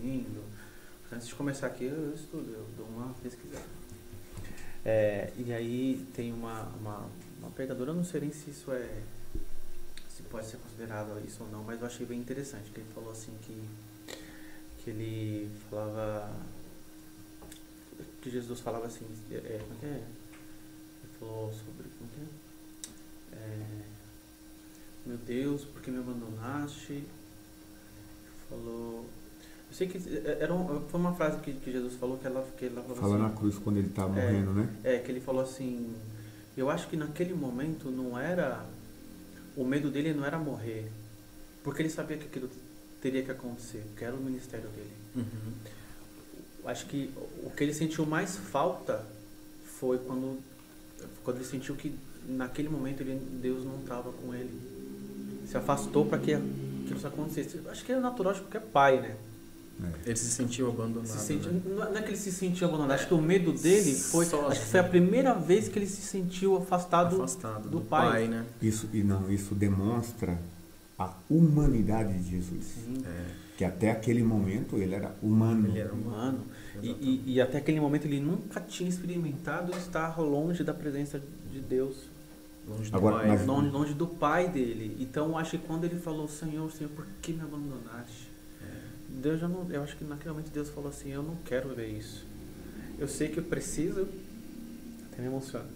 ouvindo. Antes de começar aqui, eu estudo, eu dou uma pesquisada. E aí tem uma pregadora, eu não sei nem se isso se pode ser considerado isso ou não, mas eu achei bem interessante, que ele falou assim que ele falava, que Jesus falava assim, como é que é? Ele falou sobre, como que é? Meu Deus, por que me abandonaste? Falou... Eu sei que foi uma frase que Jesus falou que ela falou Fala assim... na cruz quando ele estava morrendo, né? Que ele falou assim... Eu acho que naquele momento não era... O medo dele não era morrer. Porque ele sabia que aquilo teria que acontecer. Que era o ministério dele. Uhum. Acho que o que ele sentiu mais falta foi quando ele sentiu que naquele momento Deus não estava com ele. Se afastou para que aquilo acontecesse. Acho que é natural de qualquer pai, né? Ele se sentiu abandonado. Não é que ele se sentiu abandonado, acho que o medo dele foi. Acho que foi a primeira vez que ele se sentiu afastado do pai, né? Isso demonstra a humanidade de Jesus. Sim. Que até aquele momento ele era humano. Ele era humano. E até aquele momento ele nunca tinha experimentado estar longe da presença de Deus. Longe do pai. Longe do pai dele. Então acho que quando ele falou, Senhor, por que me abandonaste? Deus eu acho que naquele momento Deus falou assim, eu não quero ver isso. Eu sei que eu preciso, até me emociona,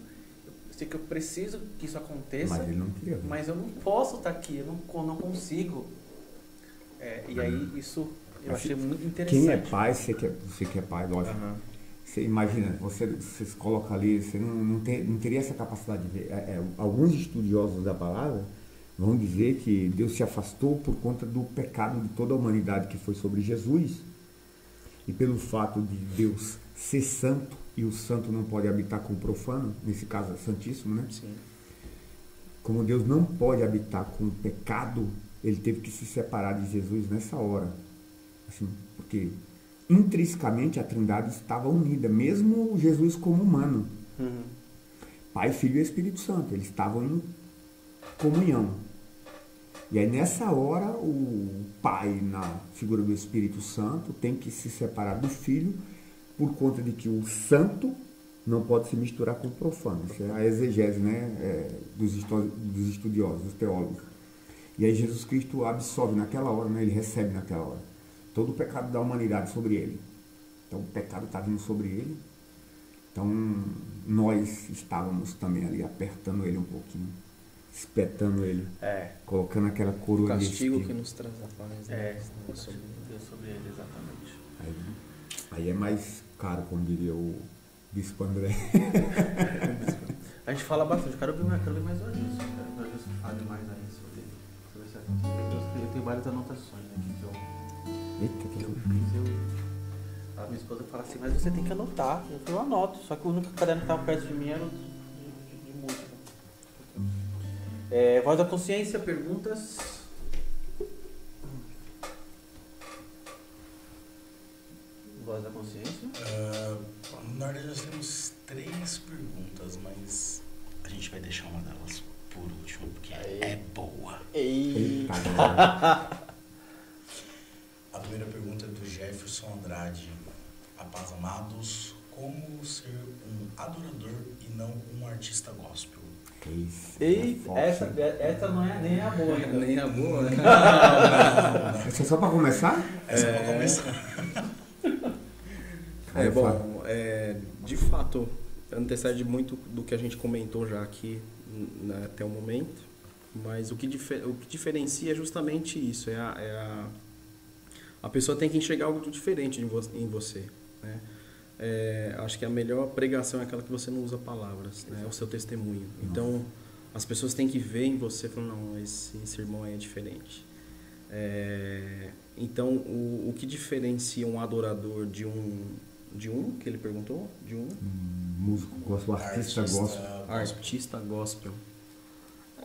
eu sei que eu preciso que isso aconteça, mas ele não queria ver. Mas eu não posso estar aqui, eu não consigo. E aí isso eu achei muito interessante. Quem é pai, você que é pai, lógico. Uhum. Você imagina, você se coloca ali, você não teria essa capacidade de ver. Alguns estudiosos da palavra vão dizer que Deus se afastou por conta do pecado de toda a humanidade que foi sobre Jesus. E pelo fato de Deus ser santo, e o santo não pode habitar com o profano, nesse caso é santíssimo, né? Sim. Como Deus não pode habitar com o pecado, ele teve que se separar de Jesus nessa hora. Assim, porque intrinsecamente a Trindade estava unida, mesmo Jesus como humano. Uhum. Pai, Filho e Espírito Santo, eles estavam em comunhão. E aí nessa hora o pai, na figura do Espírito Santo, tem que se separar do filho por conta de que o santo não pode se misturar com o profano. Isso é a exegese, né, dos estudiosos, dos teólogos. E aí Jesus Cristo absolve naquela hora, né, ele recebe naquela hora todo o pecado da humanidade sobre ele. Então o pecado está vindo sobre ele. Então nós estávamos também ali apertando ele um pouquinho, espetando ele, colocando aquela coroa de castigo que nos traz a paz, né? sobre ele, exatamente. Aí é mais caro, como diria o Bispo André. A gente fala bastante, eu quero ver mais hoje isso, quero ver se fale mais aí sobre esse assunto. Eu tenho várias anotações aqui que eu fiz. A minha esposa fala assim, mas você tem que anotar. Eu anoto, só que o único caderno que estava perto de mim era de música. Voz da consciência, perguntas? Voz da consciência? Na verdade nós temos 3 perguntas, mas a gente vai deixar uma delas por último, porque é boa. Eita. A primeira pergunta é do Jefferson Andrade. A paz, amados, como ser um adorador e não um artista gospel? Essa não é nem a boa ainda. Nem a boa, né? Não. Essa é só para começar? Essa é para começar. De fato, antecede muito do que a gente comentou já aqui, né, até o momento, mas o que diferencia é justamente isso, a pessoa tem que enxergar algo diferente em você, né? Acho que a melhor pregação é aquela que você não usa palavras, né? É o seu testemunho. Então, as pessoas têm que ver em você e falar, não, esse irmão aí é diferente. Então, o que diferencia um adorador de um que ele perguntou? De um músico gospel, artista gospel. Artista gospel.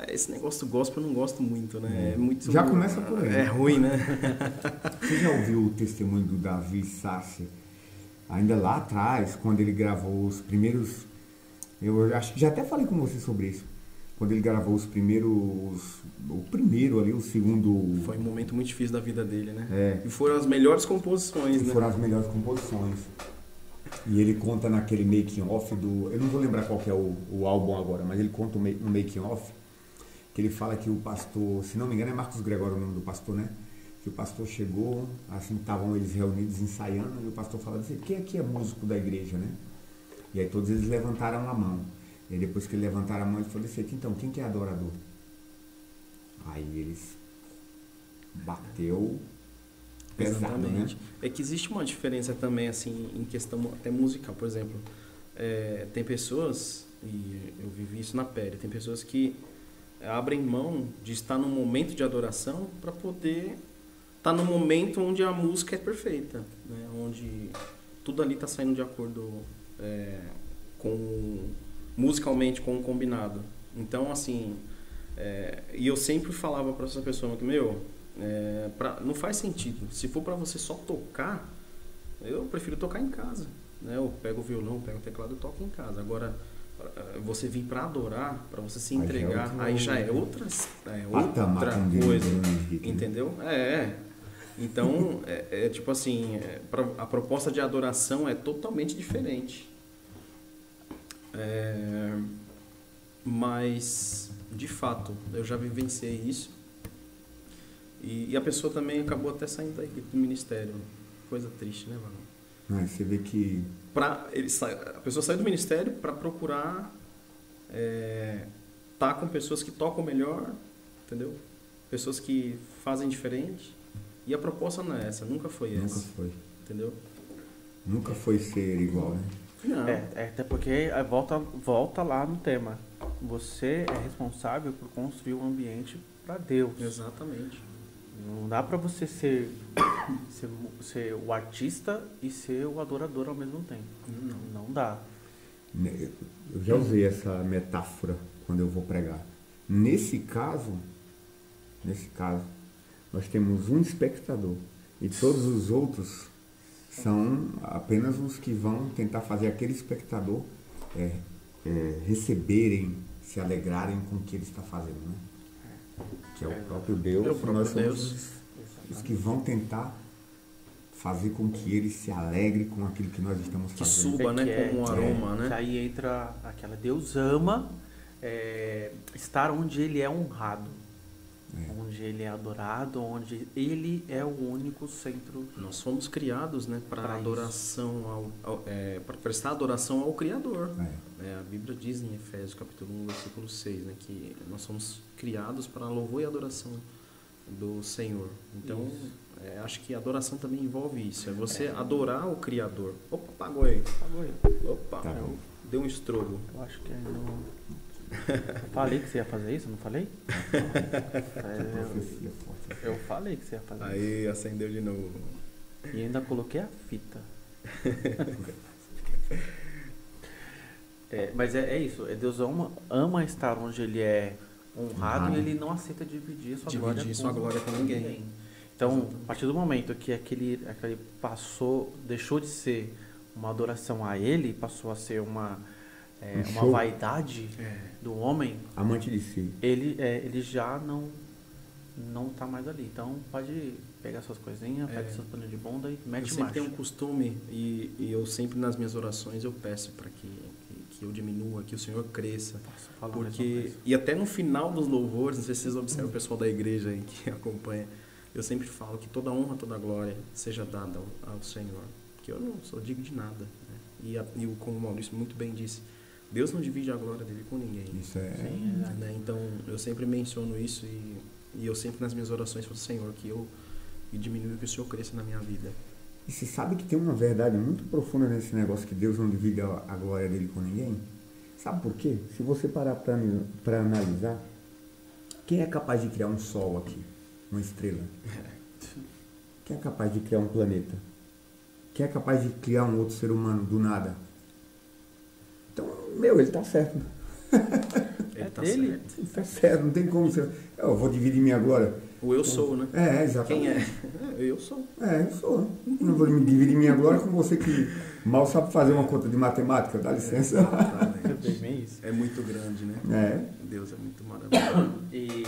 Esse negócio do gospel eu não gosto muito, né? Já começa por aí. É ruim, né? Você já ouviu o testemunho do Davi Sassi? Ainda lá atrás, quando ele gravou os primeiros... Eu acho que já até falei com você sobre isso. quando ele gravou os primeiros, o primeiro ali, o segundo... Foi um momento muito difícil da vida dele, né? É. E foram as melhores composições, né? Foram as melhores composições. E ele conta naquele making-off do... Eu não vou lembrar qual que é o álbum agora, mas ele conta no making-off que ele fala que o pastor, se não me engano é Marcos Gregório o nome do pastor, né? Que o pastor chegou, assim, estavam eles reunidos ensaiando, e o pastor fala assim, quem aqui é músico da igreja, né? E aí todos eles levantaram a mão. E aí depois que eles levantaram a mão, ele falou assim, então, quem que é adorador? Aí eles bateu pesado, Exatamente. né? É que existe uma diferença também, assim, em questão até musical. Por exemplo, tem pessoas, e eu vivi isso na pele, tem pessoas que abrem mão de estar num momento de adoração para poder estar num momento onde a música é perfeita, né? Onde tudo ali está saindo de acordo musicalmente com o combinado. Então, assim, e eu sempre falava para essa pessoa que, não faz sentido. Se for para você só tocar, eu prefiro tocar em casa, né? Eu pego o violão, pego o teclado e toco em casa. Agora, você vir para adorar, para você se entregar, aí já é outra coisa, entendeu? Então, tipo assim, a proposta de adoração é totalmente diferente. Mas, de fato, eu já vivenciei isso. E a pessoa também acabou até saindo da equipe do ministério. Coisa triste, né, mano? Você vê que... A pessoa saiu do ministério para procurar tá com pessoas que tocam melhor, entendeu? Pessoas que fazem diferente. E a proposta não é essa, nunca foi essa. Nunca foi. Entendeu? Nunca foi ser igual, né? Não. Até porque volta lá no tema. Você é responsável por construir um ambiente para Deus. Exatamente. Não dá para você ser o artista e ser o adorador ao mesmo tempo. Não dá. Eu já usei essa metáfora quando eu vou pregar. Nesse caso, nós temos um espectador e todos os outros são apenas os que vão tentar fazer aquele espectador receberem, se alegrarem com o que ele está fazendo, né? Que é o próprio Deus. Nós somos os que vão tentar fazer com que ele se alegre com aquilo que nós estamos fazendo. Que suba, né? Como um aroma, né? Aí entra aquela... Deus ama estar onde ele é honrado. Onde ele é adorado, onde ele é o único centro. Nós fomos criados, né, para adoração para prestar adoração ao Criador. A Bíblia diz em Efésios capítulo 1, versículo 6, né, que nós somos criados para louvor e adoração do Senhor. Então, acho que a adoração também envolve isso. É você adorar o Criador. Opa, apagou aí. Opa, deu um estrogo. Eu acho que não... Falei que você ia fazer isso, não falei? Eu falei que você ia fazer isso. Aí acendeu de novo. E ainda coloquei a fita. Mas é isso. Deus ama estar onde ele é honrado e ele não aceita dividir sua glória com ninguém. Então, a partir do momento que aquele deixou de ser uma adoração a ele, passou a ser uma vaidade do homem, amante de si, ele já não está mais ali. Então pode pegar suas coisinhas, pega seus panos de bunda e mete marcha. Eu sempre tenho um costume e eu sempre nas minhas orações eu peço para que eu diminua, que o Senhor cresça. Porque e até no final dos louvores, não sei se vocês observam o pessoal da igreja aí que acompanha, eu sempre falo que toda honra, toda glória seja dada ao Senhor, porque eu não sou digno de nada, né? E como o Maurício muito bem disse, Deus não divide a glória dele com ninguém. Isso né? Então, eu sempre menciono isso e eu sempre nas minhas orações falo, Senhor, que eu diminua, que o Senhor cresça na minha vida. E você sabe que tem uma verdade muito profunda nesse negócio que Deus não divide a glória dele com ninguém? Sabe por quê? Se você parar para analisar, quem é capaz de criar um sol aqui? Uma estrela? Quem é capaz de criar um planeta? Quem é capaz de criar um outro ser humano do nada? Então, ele tá certo. Ele tá certo. Ele tá certo, não tem como ser. Eu vou dividir minha glória. O eu sou, né? Exatamente. Quem é? Eu sou. Eu sou. Não vou me dividir minha glória com você que mal sabe fazer uma conta de matemática, dá licença. É muito grande, né? Deus é muito maravilhoso. E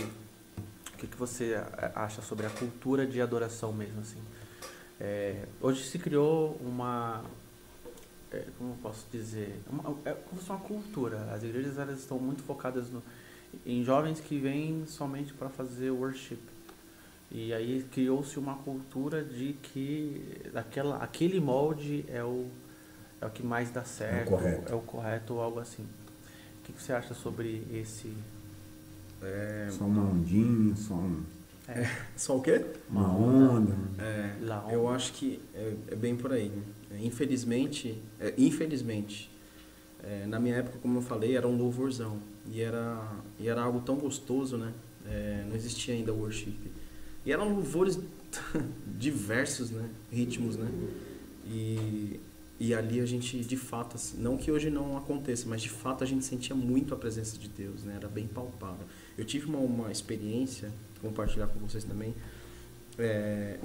o que você acha sobre a cultura de adoração mesmo, assim? Hoje se criou como eu posso dizer? Como se fosse uma cultura. As igrejas elas estão muito focadas em jovens que vêm somente para fazer worship. E aí criou-se uma cultura de que aquele molde é o que mais dá certo, é o correto ou algo assim. O que você acha sobre esse... Só uma ondinha, só um... Só o quê? Uma onda. Eu acho que é bem por aí. Infelizmente, na minha época, como eu falei, era um louvorzão. E era algo tão gostoso, né? Não existia ainda worship. E eram louvores diversos, né? Ritmos, né? E ali a gente, de fato, assim, não que hoje não aconteça, mas de fato a gente sentia muito a presença de Deus, né? Era bem palpável. Eu tive uma experiência, vou compartilhar com vocês também,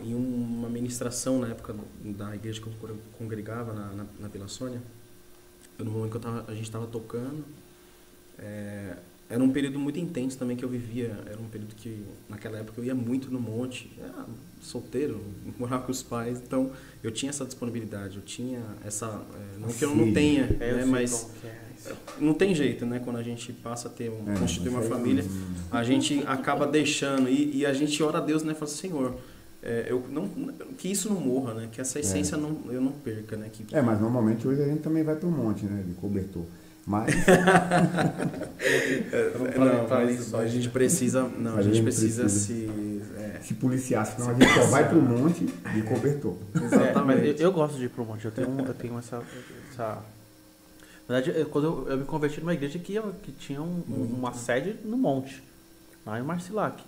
em uma ministração na época da igreja que eu congregava na Vila Sônia. No momento que a gente estava tocando, era um período muito intenso também que eu vivia. Era um período que, naquela época, eu ia muito no monte. Era solteiro, morava com os pais. Então, eu tinha essa disponibilidade. Eu tinha essa... não que eu não tenha, né, mas... Não tem jeito, né? Quando a gente passa a ter constituir uma família, a gente acaba deixando. E a gente ora a Deus, né? Fala, Senhor, que isso não morra, né? Que essa essência eu não perca, né? Mas normalmente hoje a gente também vai para o monte, né? De cobertor. Mas... a gente precisa... Não, a gente precisa se policiar, senão a gente só vai para o monte de cobertor. Exatamente. Mas eu gosto de ir para o monte. Eu tenho essa... Na verdade, quando eu me converti numa igreja que tinha uma sede no monte, lá em Marcilac.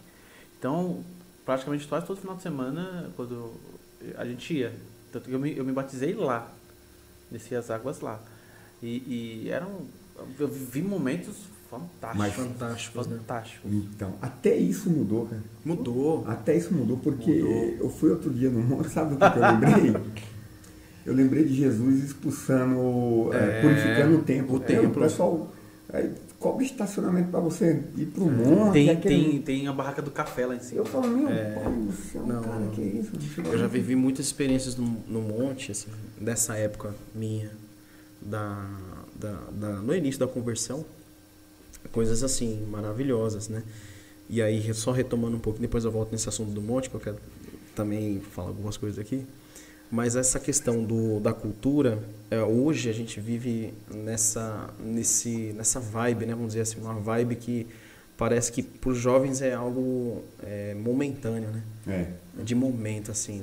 Então, praticamente quase todo final de semana, quando a gente ia. Tanto que eu me batizei lá, desci as águas lá. Eu vi momentos fantásticos. Então, até isso mudou, cara. Mudou. Até isso mudou, porque eu fui outro dia no monte, sabe do que eu lembrei? Eu lembrei de Jesus expulsando, purificando o templo. O pessoal cobra estacionamento para você ir para o monte. Tem a barraca do café lá em cima. Eu falo, meu pai do céu, cara, que é isso? Eu já vivi muitas experiências no monte, assim, dessa época minha, no início da conversão, coisas assim, maravilhosas, né? E aí, só retomando um pouco, depois eu volto nesse assunto do monte, que eu quero também falar algumas coisas aqui. Mas essa questão da cultura, hoje a gente vive nessa vibe, né? Vamos dizer assim, uma vibe que parece que para os jovens é algo momentâneo, né? De momento, assim.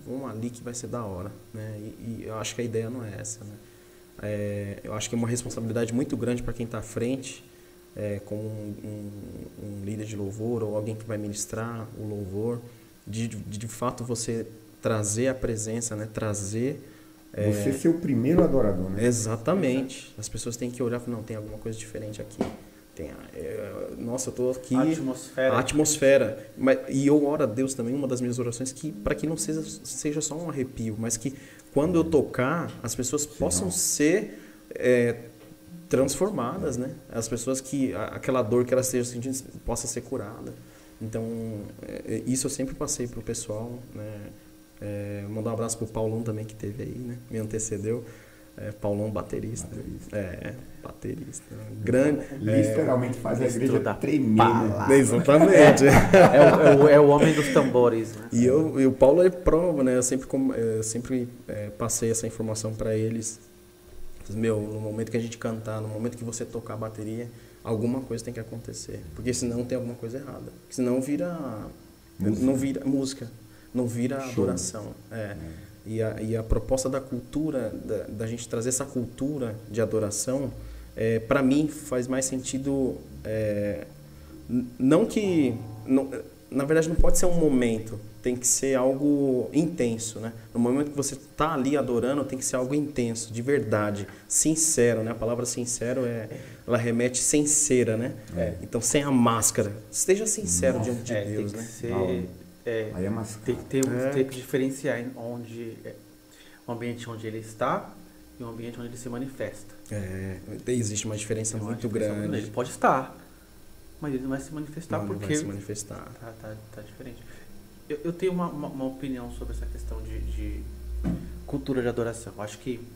Vamos ali que vai ser da hora, né? E eu acho que a ideia não é essa, né? Eu acho que é uma responsabilidade muito grande para quem está à frente, como um líder de louvor ou alguém que vai ministrar o louvor, de fato você trazer a presença, né? Trazer... Você ser o primeiro adorador, né? Exatamente. As pessoas têm que olhar e falar, não, tem alguma coisa diferente aqui. Nossa, eu estou aqui... A atmosfera. E eu oro a Deus também, uma das minhas orações, para que não seja só um arrepio, mas que quando eu tocar, as pessoas possam ser transformadas, né? As pessoas que... Aquela dor que elas estejam sentindo possa ser curada. Então, isso eu sempre passei para o pessoal, né? Mandar um abraço pro Paulão também, que teve aí, né? Me antecedeu. Paulão, baterista. Baterista. Grande. Literalmente faz a igreja tremer. Exatamente. É o homem dos tambores, né? E o Paulo é prova, né? Eu sempre passei essa informação para eles. No momento que a gente cantar, no momento que você tocar a bateria, alguma coisa tem que acontecer. Porque senão tem alguma coisa errada. Senão não vira música. Não vira adoração. E a proposta da cultura, da gente trazer essa cultura de adoração, para mim faz mais sentido, não que... na verdade, não pode ser um momento, tem que ser algo intenso, né? No momento que você está ali adorando, tem que ser algo intenso, de verdade, sincero, né? A palavra sincero ela remete sincera, né? Então, sem a máscara. Esteja sincero diante de Deus, tem que né? ser, Aí é máscara. tem que diferenciar onde o ambiente onde ele está e o ambiente onde ele se manifesta. Existe uma diferença muito grande. Ele pode estar, mas ele não vai se manifestar Não porque vai se manifestar. tá diferente. Eu tenho uma opinião sobre essa questão de cultura de adoração. Eu acho que